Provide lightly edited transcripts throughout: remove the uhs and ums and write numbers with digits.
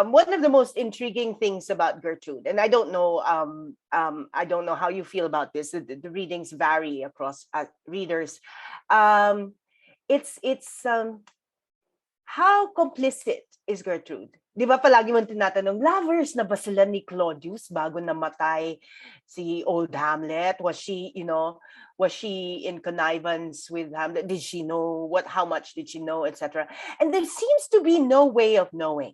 one of the most intriguing things about Gertrude, and I don't know how you feel about this. The readings vary across readers. Um, it's how complicit is Gertrude? Di ba palagi mo tinatanong, lovers na ba sila ni Claudius bago namatay si old Hamlet? Was she, was she in connivance with Hamlet? Did she know how much did she know, etc.? And there seems to be no way of knowing,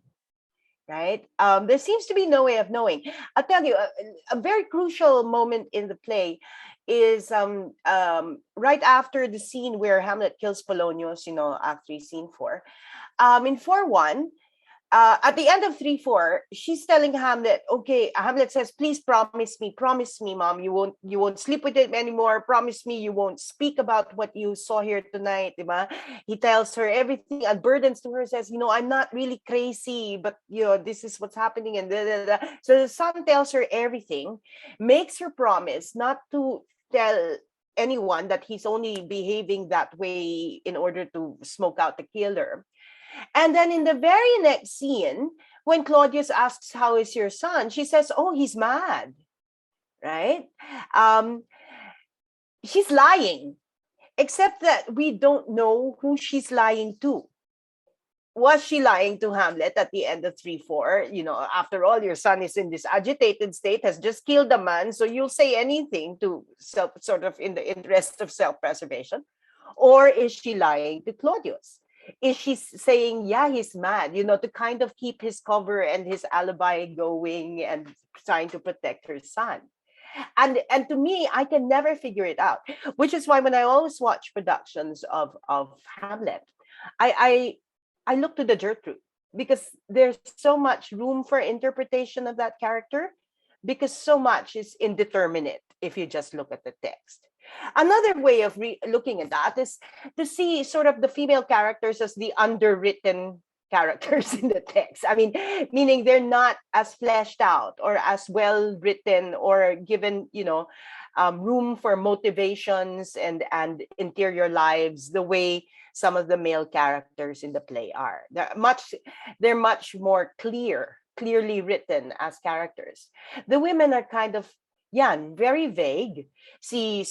right? There seems to be no way of knowing. I'll tell you, a very crucial moment in the play is right after the scene where Hamlet kills Polonius, Act 3, Scene 4. In 4-1, at the end of 3-4, she's telling Hamlet, okay, Hamlet says, please promise me, mom, you won't sleep with him anymore. Promise me you won't speak about what you saw here tonight, diba? He tells her everything, unburdens to her, says, I'm not really crazy, but this is what's happening, and da, da, da. So the son tells her everything, makes her promise not to tell anyone that he's only behaving that way in order to smoke out the killer. And then in the very next scene, when Claudius asks, how is your son? She says, oh, he's mad, right? She's lying, except that we don't know who she's lying to. Was she lying to Hamlet at the end of 3-4? After all, your son is in this agitated state, has just killed a man, so you'll say anything to sort of in the interest of self-preservation. Or is she lying to Claudius? Is she saying, yeah, he's mad, to kind of keep his cover and his alibi going and trying to protect her son? And to me, I can never figure it out, which is why when I always watch productions of Hamlet, I look to the Gertrude, because there's so much room for interpretation of that character, because so much is indeterminate if you just look at the text. Another way of looking at that is to see sort of the female characters as the underwritten characters in the text. I mean, meaning they're not as fleshed out or as well written or given, room for motivations and interior lives the way some of the male characters in the play are. They're much more clearly written as characters. The women are kind of very vague. See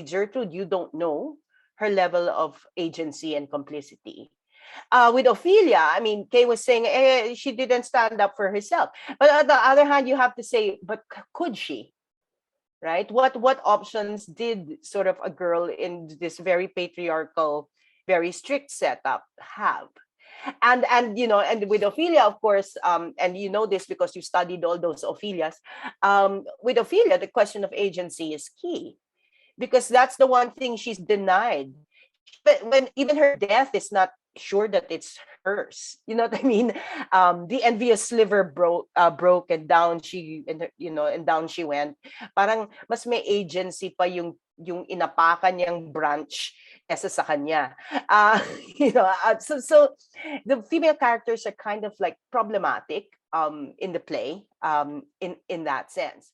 Gertrude, you don't know her level of agency and complicity. With Ophelia, I mean, Kay was saying she didn't stand up for herself. But on the other hand, you have to say, but could she? Right? What options did sort of a girl in this very patriarchal, very strict setup have? And with Ophelia, of course, and this because you studied all those Ophelias. With Ophelia, the question of agency is key, because that's the one thing she's denied. But when even her death is not sure that it's hers, you know what I mean? The envious sliver broke and down and down she went. Parang mas may agency pa yung inapakan niyang branch kesa sa kanya. So the female characters are kind of like problematic in the play in that sense.